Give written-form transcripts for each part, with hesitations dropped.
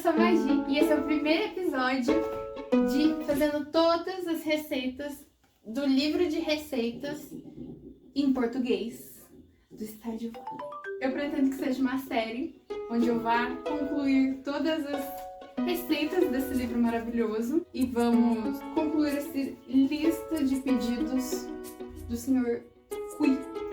sou a Magi e esse é o primeiro episódio de fazendo todas as receitas do livro de receitas em português do Stardew Valley. Eu pretendo que seja uma série onde eu vá concluir todas as receitas desse livro maravilhoso e vamos concluir essa lista de pedidos do Sr.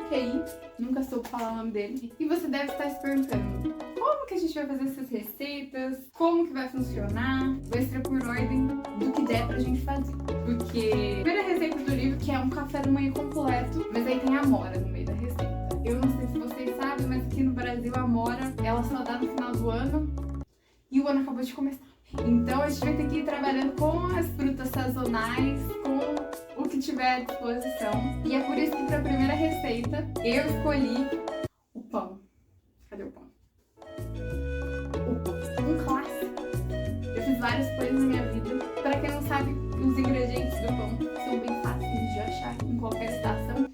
Key, nunca soube falar o nome dele. E você deve estar se perguntando, como que a gente vai fazer essas receitas? Como que vai funcionar? Vou extrair por ordem do que der pra gente fazer. Porque a primeira receita do livro, que é um café da manhã completo, mas aí tem a amora no meio da receita. Eu não sei se vocês sabem, mas aqui no Brasil a amora, ela só dá no final do ano e o ano acabou de começar. Então a gente vai ter que ir trabalhando com as frutas sazonais, com o que tiver à disposição. E é por isso que para a primeira receita eu escolhi o pão. Cadê o pão? Um clássico. Eu fiz várias coisas na minha vida. Para quem não sabe, os ingredientes do pão são bem fáceis de achar em qualquer estação.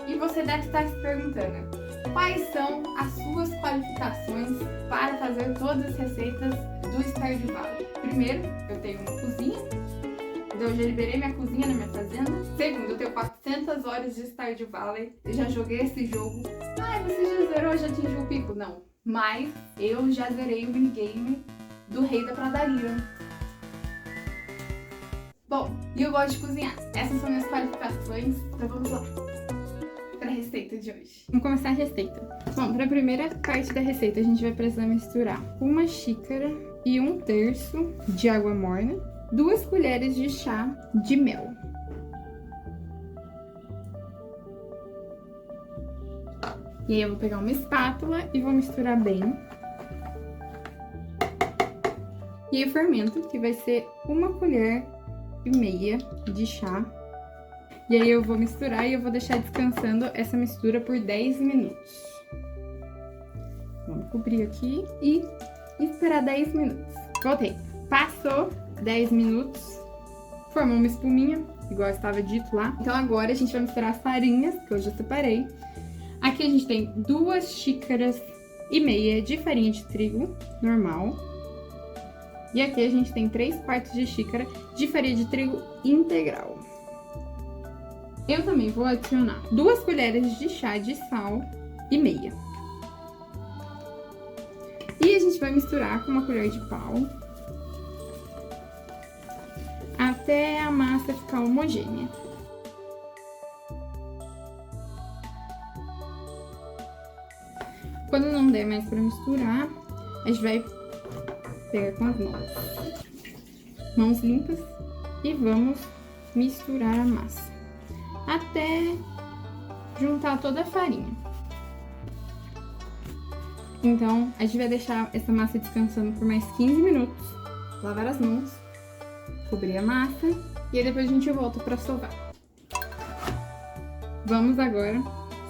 E você deve estar se perguntando, quais são as suas qualificações para fazer todas as receitas do Stardew Valley? Primeiro, eu tenho uma cozinha. Eu já liberei minha cozinha na minha fazenda. Segundo, eu tenho 400 horas de Stardew Valley. Eu já joguei esse jogo. Você já zerou, já atingiu o pico? Não. Mas eu já zerei o minigame do Rei da Pradaria. Bom, e eu gosto de cozinhar. Essas são minhas qualificações. Então vamos lá para a receita de hoje. Vamos começar a receita. Bom, para a primeira parte da receita, a gente vai precisar misturar 1 xícara e 1/3 de água morna, 2 colheres de chá de mel. E aí eu vou pegar uma espátula e vou misturar bem. E aí o fermento, que vai ser 1,5 colher de chá. E aí eu vou misturar e eu vou deixar descansando essa mistura por 10 minutos. Vamos cobrir aqui e esperar 10 minutos. Voltei. Passou 10 minutos, formou uma espuminha, igual estava dito lá. Então agora a gente vai misturar as farinhas, que eu já separei. Aqui a gente tem 2,5 xícaras de farinha de trigo normal. E aqui a gente tem 3/4 de xícara de farinha de trigo integral. Eu também vou adicionar 2 colheres de chá de sal e meia. E a gente vai misturar com uma colher de pau até a massa ficar homogênea. Quando não der mais para misturar, a gente vai pegar com as mãos limpas e vamos misturar a massa até juntar toda a farinha. Então, a gente vai deixar essa massa descansando por mais 15 minutos, lavar as mãos, cobrir a massa e aí depois a gente volta para sovar. Vamos agora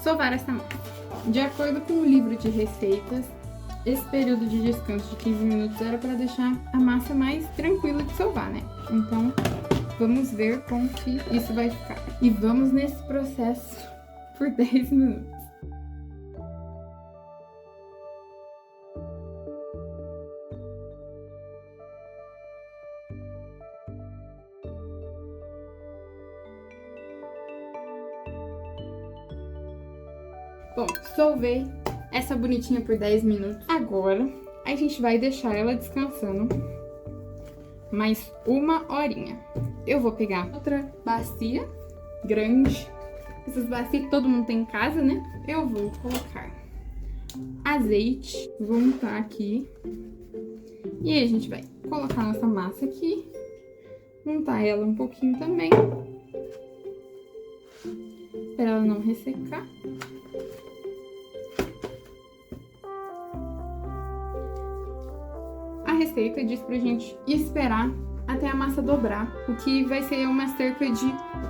sovar essa massa. De acordo com o livro de receitas, esse período de descanso de 15 minutos era para deixar a massa mais tranquila de sovar, né? Então, vamos ver como que isso vai ficar. E vamos nesse processo por 10 minutos. Bom, solvei essa bonitinha por 10 minutos. Agora, a gente vai deixar ela descansando mais 1 horinha. Eu vou pegar outra bacia grande. Essas bacias que todo mundo tem em casa, né? Eu vou colocar azeite, vou untar aqui. E aí a gente vai colocar nossa massa aqui, untar ela um pouquinho também, para ela não ressecar. A receita diz pra gente esperar até a massa dobrar, o que vai ser uma cerca de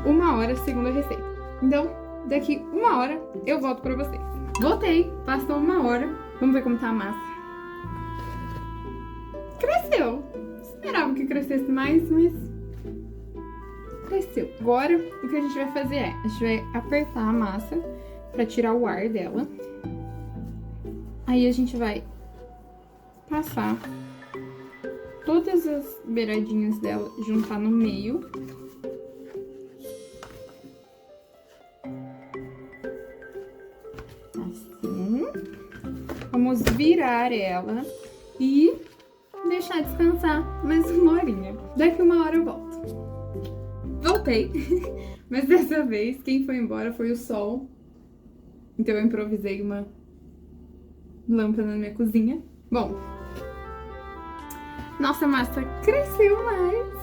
1 hora segundo a receita. Então, daqui 1 hora eu volto pra vocês. Voltei, passou 1 hora, vamos ver como tá a massa. Cresceu! Esperava que crescesse mais, mas cresceu. Agora, o que a gente vai fazer é, a gente vai apertar a massa pra tirar o ar dela. Aí a gente vai passar todas as beiradinhas dela, juntar no meio. Assim. Vamos virar ela e deixar descansar mais uma horinha. Daqui uma hora eu volto. Voltei, mas dessa vez quem foi embora foi o sol. Então eu improvisei uma lâmpada na minha cozinha. Bom, nossa massa cresceu mais.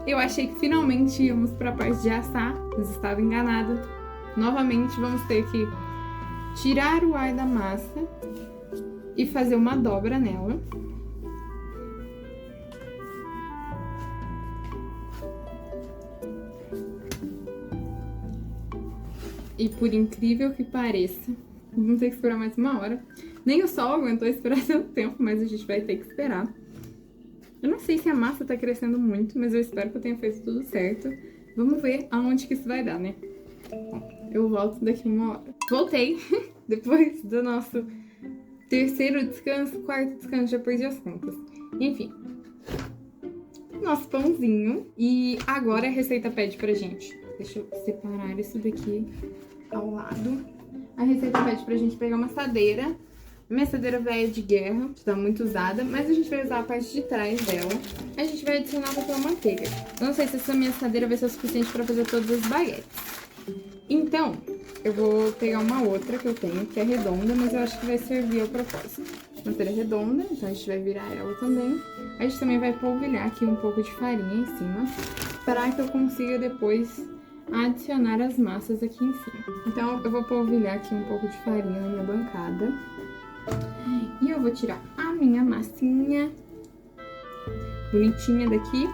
Eu achei que finalmente íamos para a parte de assar, mas estava enganada. Novamente vamos ter que tirar o ar da massa e fazer uma dobra nela. E por incrível que pareça, vamos ter que esperar mais uma hora. Nem o sol aguentou esperar tanto tempo, mas a gente vai ter que esperar. Eu não sei se a massa tá crescendo muito, mas eu espero que eu tenha feito tudo certo. Vamos ver aonde que isso vai dar, né? Bom, eu volto daqui uma hora. Voltei! Depois do nosso terceiro descanso, quarto descanso, já perdi as contas. Enfim. Nosso pãozinho. E agora a receita pede pra gente. Deixa eu separar isso daqui ao lado. A receita pede pra gente pegar uma assadeira. Minha assadeira velha de guerra, está muito usada, mas a gente vai usar a parte de trás dela. A gente vai adicionar papel manteiga. Eu não sei se essa minha assadeira vai ser o suficiente pra fazer todas as baguetes. Então, eu vou pegar uma outra que eu tenho, que é redonda, mas eu acho que vai servir ao propósito. A assadeira é redonda, então a gente vai virar ela também. A gente também vai polvilhar aqui um pouco de farinha em cima, para que eu consiga depois adicionar as massas aqui em cima. Então, eu vou polvilhar aqui um pouco de farinha na minha bancada. E eu vou tirar a minha massinha bonitinha daqui.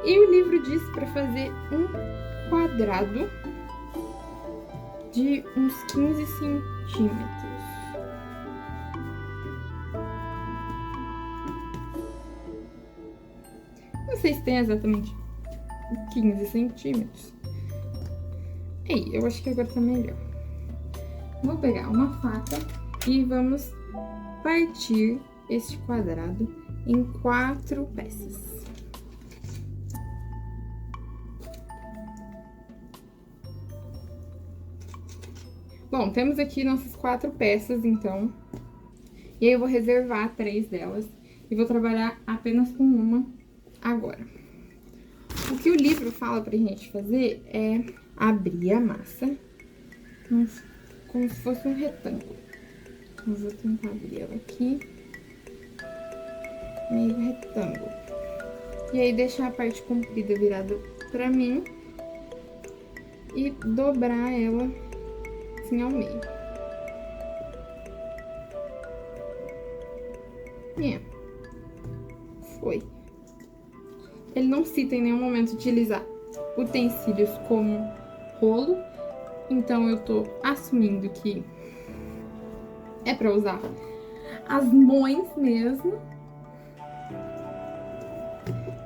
E o livro diz pra fazer um quadrado de uns 15 centímetros. Não sei se tem exatamente 15 centímetros. Aí, eu acho que agora tá melhor. Vou pegar uma faca e vamos partir este quadrado em 4 peças. Bom, temos aqui nossas 4 peças, então. E aí eu vou reservar 3 delas e vou trabalhar apenas com uma agora. O que o livro fala pra gente fazer é abrir a massa como se fosse um retângulo. Eu vou tentar abrir ela aqui, meio retângulo. E aí deixar a parte comprida virada pra mim e dobrar ela assim ao meio. Foi. Ele não cita em nenhum momento utilizar utensílios como rolo, então eu tô assumindo que é pra usar as mãos mesmo.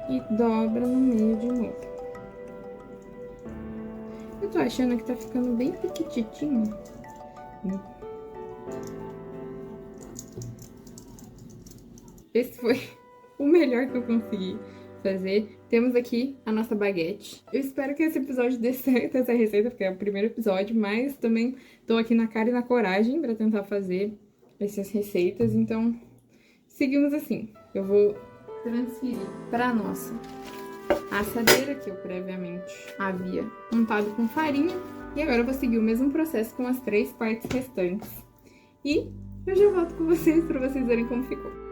E dobra no meio de novo. Eu tô achando que tá ficando bem pequititinho. Esse foi o melhor que eu consegui fazer. Temos aqui a nossa baguete. Eu espero que esse episódio dê certo, essa receita, porque é o primeiro episódio, mas também tô aqui na cara e na coragem pra tentar fazer essas receitas, então seguimos assim. Eu vou transferir pra nossa assadeira, que eu previamente havia untado com farinha, e agora eu vou seguir o mesmo processo com as 3 partes restantes. E eu já volto com vocês pra vocês verem como ficou.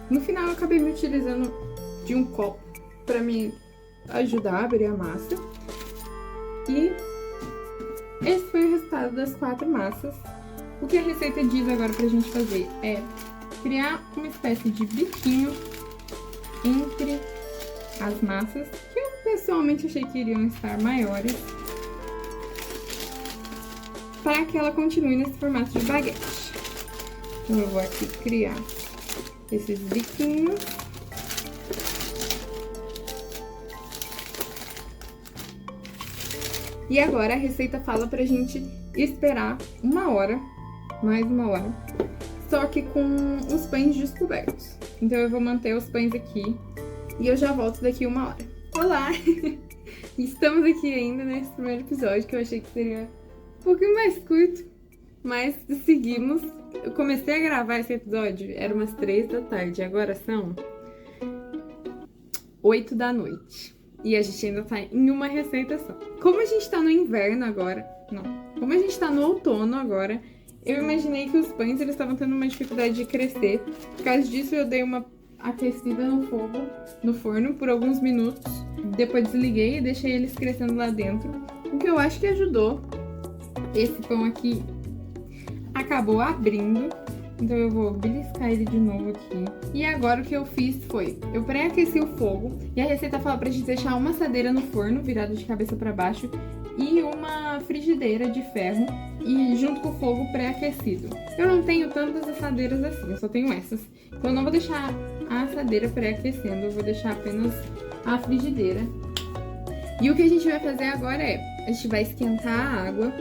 No final, eu acabei me utilizando de um copo para me ajudar a abrir a massa. E esse foi o resultado das 4 massas. O que a receita diz agora pra gente fazer é criar uma espécie de biquinho entre as massas, que eu pessoalmente achei que iriam estar maiores. para que ela continue nesse formato de baguete. Então, eu vou aqui criar esses biquinhos. E agora a receita fala pra gente esperar 1 hora, mais 1 hora, só que com os pães descobertos. Então eu vou manter os pães aqui e eu já volto daqui 1 hora. Olá! Estamos aqui ainda nesse primeiro episódio, que eu achei que seria um pouquinho mais curto, mas seguimos. Eu comecei a gravar esse episódio, era umas 3 da tarde, agora são 8 da noite. E a gente ainda tá em uma receita só. Como a gente tá no inverno agora, como a gente tá no outono agora, eu imaginei que os pães eles estavam tendo uma dificuldade de crescer. Por causa disso eu dei uma aquecida no fogo, no forno, por alguns minutos. Depois desliguei e deixei eles crescendo lá dentro. O que eu acho que ajudou. Esse pão aqui acabou abrindo. Então eu vou beliscar ele de novo aqui. E agora o que eu fiz foi, eu pré-aqueci o fogo. E a receita fala pra gente deixar uma assadeira no forno, virada de cabeça pra baixo. E uma frigideira de ferro. E junto com o fogo pré-aquecido. Eu não tenho tantas assadeiras assim, eu só tenho essas. Então eu não vou deixar a assadeira pré-aquecendo, eu vou deixar apenas a frigideira. E o que a gente vai fazer agora é, a gente vai esquentar a água.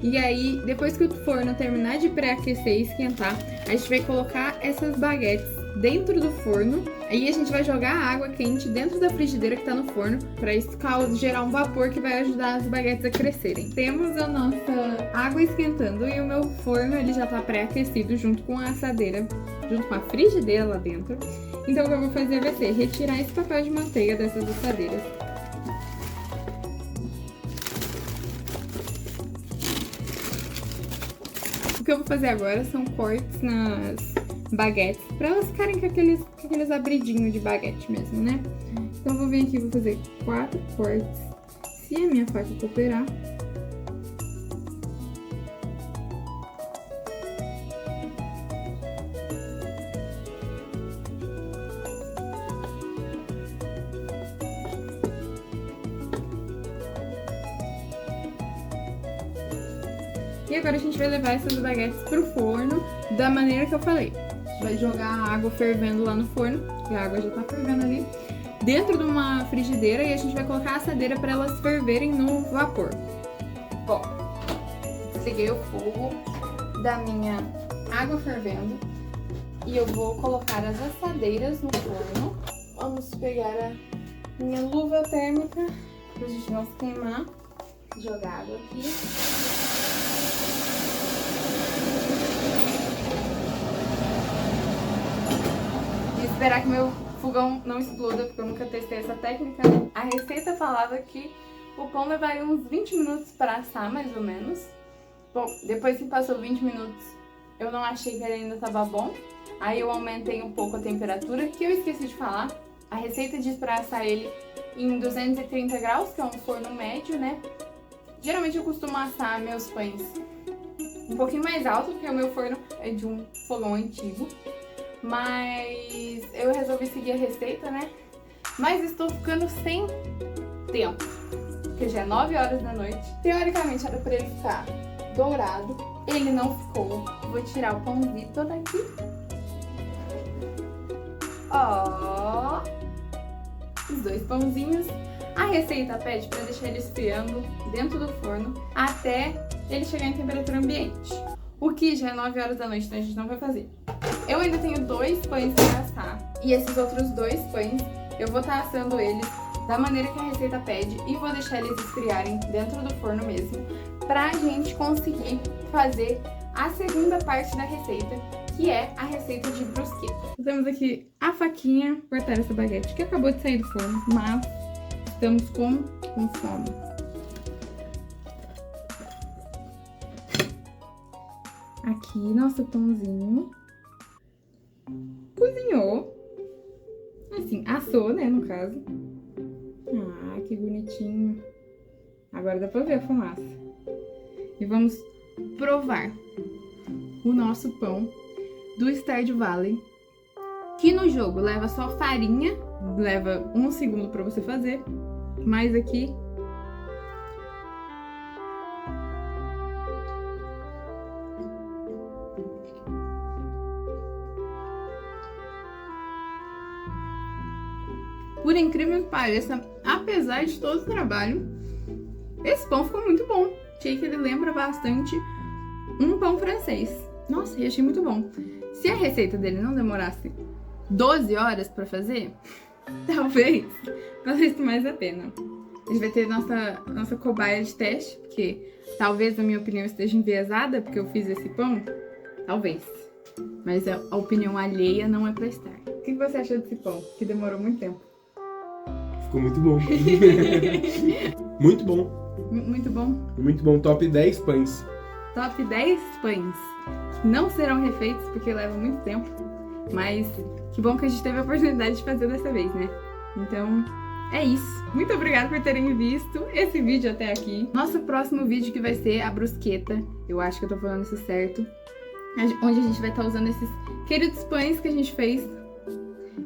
E aí, depois que o forno terminar de pré-aquecer e esquentar, a gente vai colocar essas baguetes dentro do forno. Aí a gente vai jogar a água quente dentro da frigideira que tá no forno, pra isso gerar um vapor que vai ajudar as baguetes a crescerem. Temos a nossa água esquentando e o meu forno ele já tá pré-aquecido junto com a assadeira, junto com a frigideira lá dentro. Então o que eu vou fazer vai ser retirar esse papel de manteiga dessas assadeiras. O que eu vou fazer agora são cortes nas baguetes, pra elas ficarem com aqueles abridinhos de baguete mesmo, né? Então eu vou vir aqui e vou fazer 4 cortes, se a minha faca cooperar. E agora a gente vai levar essas baguetes pro forno da maneira que eu falei. A gente vai jogar a água fervendo lá no forno, que a água já tá fervendo ali, dentro de uma frigideira, e a gente vai colocar a assadeira para elas ferverem no vapor. Bom, desliguei o fogo da minha água fervendo e eu vou colocar as assadeiras no forno. Vamos pegar a minha luva térmica pra gente não se queimar. Jogar água aqui. E esperar que meu fogão não exploda, porque eu nunca testei essa técnica, né? A receita falava que o pão levaria uns 20 minutos para assar, mais ou menos. Bom, depois que passou 20 minutos, eu não achei que ele ainda estava bom. Aí eu aumentei um pouco a temperatura, que eu esqueci de falar. A receita diz para assar ele em 230 graus, que é um forno médio, né? Geralmente eu costumo assar meus pães um pouquinho mais alto, porque o meu forno é de um fogão antigo. Mas eu resolvi seguir a receita, né? Mas estou ficando sem tempo, porque já é 9 horas da noite. Teoricamente era para ele ficar dourado, ele não ficou. Vou tirar o pãozinho daqui. Ó, os 2 pãozinhos. A receita pede para deixar ele esfriando dentro do forno até ele chegar em temperatura ambiente. O que já é 9 horas da noite, então a gente não vai fazer. Eu ainda tenho 2 pães para assar. E esses outros 2 pães, eu vou estar assando eles da maneira que a receita pede. E vou deixar eles esfriarem dentro do forno mesmo, pra gente conseguir fazer a segunda parte da receita, que é a receita de brusqueta. Temos aqui a faquinha, cortar essa baguete que acabou de sair do forno, mas estamos com fome. Aqui, nosso pãozinho cozinhou. Assim, assou, né, no caso. Ah, que bonitinho. Agora dá pra ver a fumaça. E vamos provar o nosso pão do Stardew Valley, que no jogo leva só farinha, leva 1 segundo pra você fazer, mas aqui incrível que pareça, apesar de todo o trabalho, esse pão ficou muito bom. Achei que ele lembra bastante um pão francês. Nossa, e achei muito bom. Se a receita dele não demorasse 12 horas pra fazer, talvez valesse mais a pena. A gente vai ter nossa cobaia de teste, porque talvez, na minha opinião, esteja enviesada, porque eu fiz esse pão. Talvez. Mas a opinião alheia não é pra estar. O que você achou desse pão, que demorou muito tempo? Ficou muito bom. Muito bom. Muito bom. Muito bom. Top 10 pães. Top 10 pães. Não serão refeitos, porque leva muito tempo. Mas que bom que a gente teve a oportunidade de fazer dessa vez, né? Então, é isso. Muito obrigada por terem visto esse vídeo até aqui. Nosso próximo vídeo que vai ser a brusqueta. Eu acho que eu tô falando isso certo. Onde a gente vai estar usando esses queridos pães que a gente fez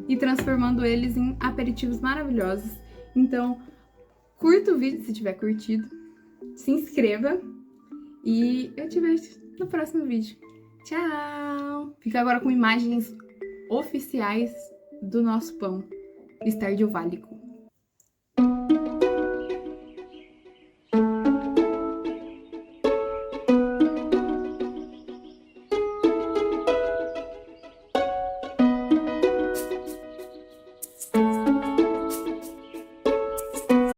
e transformando eles em aperitivos maravilhosos. Então, curta o vídeo se tiver curtido. Se inscreva. E eu te vejo no próximo vídeo. Tchau! Fica agora com imagens oficiais do nosso pão Estádio Válico.